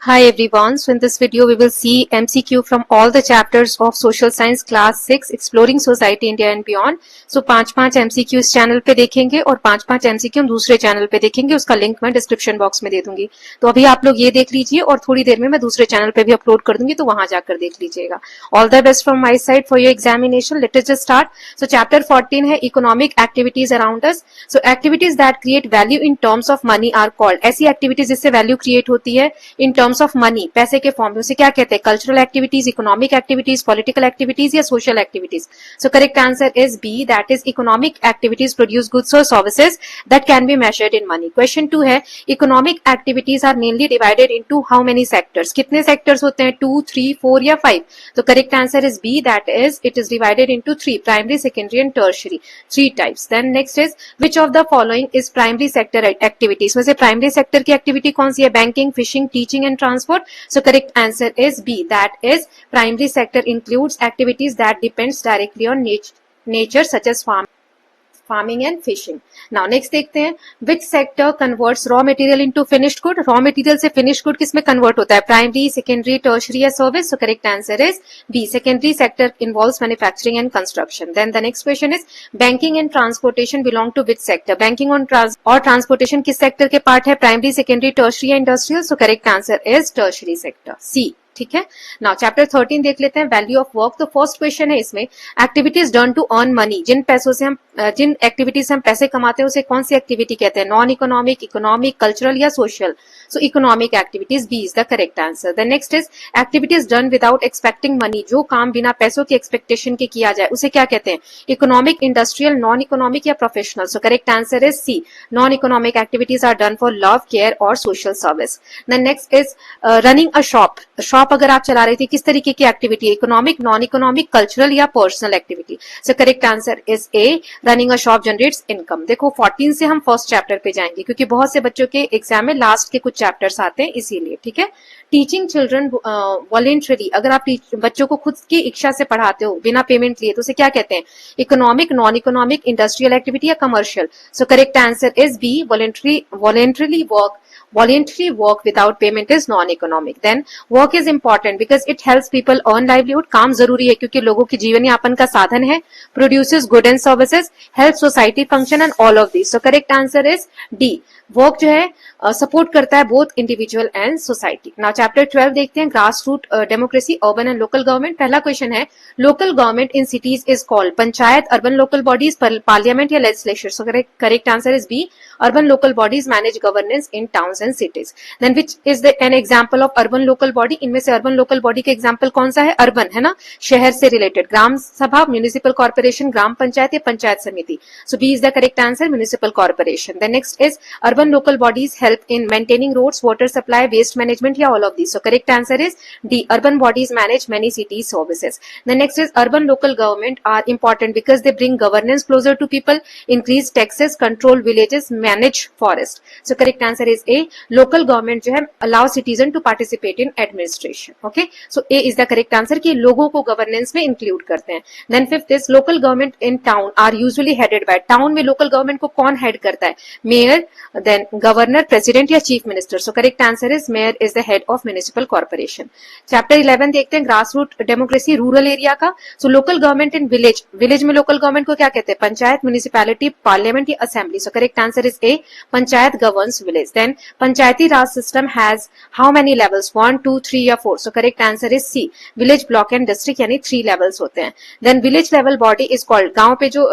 Hi everyone. So in this video we will see MCQ from all the chapters of Social Science Class 6 Exploring Society India and Beyond. So 5 MCQ इस channel पे देखेंगे और 5 MCQ हम दूसरे channel पे देखेंगे. उसका link मैं डिस्क्रिप्शन बॉक्स में दे दूंगी. तो अभी आप लोग ये देख लीजिए और थोड़ी देर में मैं दूसरे चैनल पे भी अपलोड कर दूंगी, तो वहां जाकर देख लीजिएगा. All the best from my side for your examination. Let us just start. So chapter 14 है economic activities around us. So activities that create value in terms of money are called. ऐसी activities जिससे value create होती है इन terms of money, पैसे के form में, उसे क्या कहते हैं? Cultural activities, economic activities, political activities या social activities. So correct answer is B, that is economic activities produce goods और services that can be measured in money. Question 2 है economic activities are mainly divided into how many sectors. कितने sectors होते हैं? 2, 3, 4 या 5? तो correct answer is B, that is it is divided into 3, primary, secondary and tertiary, 3 types. Then next is which of the following is primary sector activities. वैसे primary sector की activity कौन सी है? Banking, fishing, teaching and transport. So correct answer is B, that is primary sector includes activities that depends directly on nature such as farming and fishing. Now next देखते हैं which sector converts raw material into finished good. raw material से finished good किसमें convert होता है? primary, secondary, tertiary या service. So correct answer is B, secondary sector involves manufacturing and construction. Then the next question is banking and transportation belong to which sector. banking और transportation किस sector के part है? primary, secondary, tertiary या industrial. So correct answer is tertiary sector, C. ठीक है. Now chapter 13 देख लेते हैं वैल्यू ऑफ वर्क. तो फर्स्ट क्वेश्चन है इसमें activities done to earn money. जिन पैसों से हम जिन एक्टिविटीज से हम पैसे कमाते हैं उसे कौन सी एक्टिविटी कहते हैं? नॉन इकोनॉमिक, इकोनॉमिक, कल्चरल या social. So economic activities, B is the correct answer. The next is activities done without expecting money. जो काम बिना पैसों की एक्सपेक्टेशन के किया जाए उसे क्या कहते हैं? इकोनॉमिक, इंडस्ट्रियल, नॉन इकोनॉमिक या professional. So correct answer is C, non economic activities are done for love, care और social service. The next is running a shop. Shop अगर आप चला रही थी, किस तरीके की एक्टिविटी है? इकोनॉमिक, नॉन इकोनॉमिक, कल्चरल या personal activity. So correct answer is a, running a shop generates income. देखो 14 से हम फर्स्ट चैप्टर पे जाएंगे क्योंकि बहुत से बच्चों के एग्जाम में लास्ट के कुछ चैप्टर्स आते हैं, इसीलिए. ठीक है. Teaching children voluntary. अगर आप बच्चों को खुद की इच्छा से पढ़ाते हो बिना पेमेंट लिए तो उसे क्या कहते हैं? Economic, non economic, industrial activity या commercial. So correct answer is B, voluntary work. Voluntary work without payment is non-economic. Then work is important because it helps people earn livelihood. काम जरूरी है क्योंकि लोगों की जीवन यापन का साधन है. Produces good and services, helps society function and all of these. So correct answer is D. Work जो है सपोर्ट करता है both individual and society. Now chapter 12 देखते हैं grass root democracy, urban and local government. पहला question है local government in cities is called. Panchayat, urban local bodies, parliament या legislature. So correct answer is B, urban local bodies manage governance in towns and cities. Then which is an example of urban local body. इनमें से urban local body का example कौन सा है? Urban है ना, शहर से रिलेटेड. ग्राम सभा, म्यूनिसिपल कॉर्पोरेशन, ग्राम पंचायत या panchayat samiti. So B is the correct answer, municipal corporation. Then next is urban local bodies help in maintaining roads, water supply, waste management या all of these. So correct answer is D, urban bodies manage many city services. The next is urban local government are important because they bring governance closer to people, increase taxes, control villages, manage forest. So correct answer is A, local government जो है allow citizen to participate in administration. Okay, so A is the correct answer कि लोगों को governance में include करते हैं. Then fifth is local government in town are usually headed by. town में local government को कौन head करता है? Mayor, then governor, president या chief minister. So correct answer is mayor is the head of municipal corporation. chapter 11 देखते हैं grassroot democracy, rural area का. So local government in village. village में local government को क्या कहते हैं? पंचायत, municipality, parliament या assembly. So correct answer is A, panchayat governs village. Then Panchayati Raj system has how many levels? 1, 2, 3 या 4. So correct answer is C, village, block and district यानी 3 levels होते हैं. Then village level body is called. गांव पे जो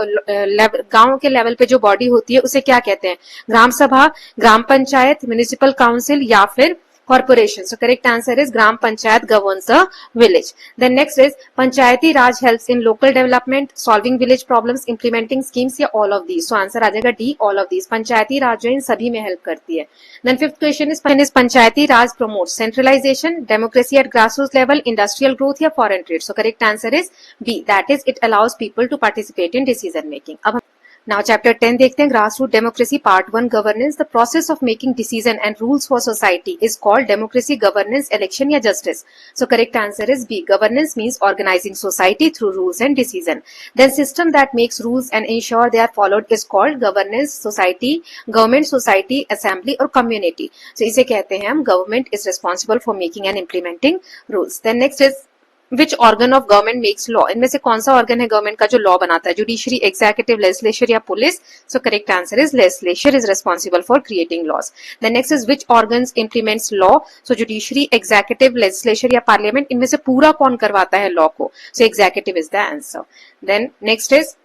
गांव के level पे जो बॉडी होती है उसे क्या कहते हैं? ग्राम सभा, ग्राम पंचायत, म्युनिसिपल काउंसिल या फिर corporation. So correct answer is gram panchayat governs the village. Then next is panchayati raj helps in local development, solving village problems, implementing schemes या all of these. So answer आ जाएगा D, all of these. Panchayati raj जो इन सभी में help करती है. Then fifth question is panchayati raj promote centralisation, democracy at grassroot level, industrial growth या foreign trade. So correct answer is B, that is it allows people to participate in decision making. अब Now chapter 10 देखते हैं grassroots democracy part 1 governance. The process of making decision and rules for society is called democracy, governance, election या justice. So correct answer is B. Governance means organizing society through rules and decision. Then system that makes rules and ensure they are followed is called governance, society, government, society, assembly और community. So इसे कहते हैं हम government is responsible for making and implementing rules. Then next is which organ of government makes law. इनमें से कौन सा organ है गवर्नमेंट का जो लॉ बनाता है? जुडिशरी, एग्जीक्यूटिव, लेजिस्लेचर या police? So correct answer is legislature is responsible for creating laws. Then next is which organs implements law. So judiciary, executive, legislature या पार्लियामेंट, इनमें से पूरा कौन करवाता है लॉ को? So executive is the answer. Then next is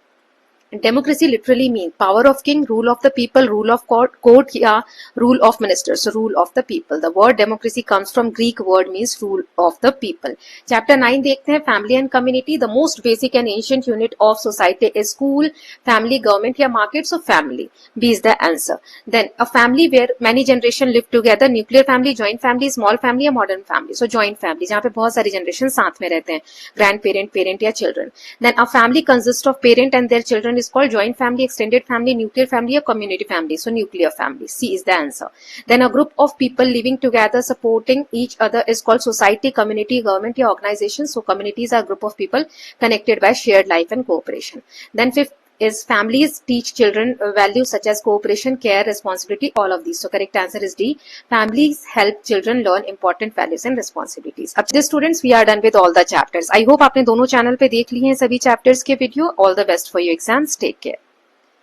democracy literally means power of king, rule of the people, rule of court या rule of ministers. So rule of the people. The word democracy comes from Greek word means rule of the people. Chapter 9 देखते हैं family and community. The most basic and ancient unit of society is school, family, government या market. So family. B is the answer. Then a family where many generation live together. Nuclear family, joint family, small family या modern family. So joint family जहाँ पे बहुत सारी generation साथ में रहते हैं. Grandparent, parent या children. Then a family consists of parent and their children is called joint family, extended family, nuclear family or community family. So nuclear family. C is the answer. Then a group of people living together supporting each other is called society, community, government or organization. So communities are a group of people connected by shared life and cooperation. Then fifth is families teach children values such as cooperation, care, responsibility, all of these. So correct answer is D. Families help children learn important values and responsibilities. अब this students we are done with all the chapters. I hope आपने दोनों channel पे देख लिए हैं सभी chapters के video. All the best for your exams. Take care.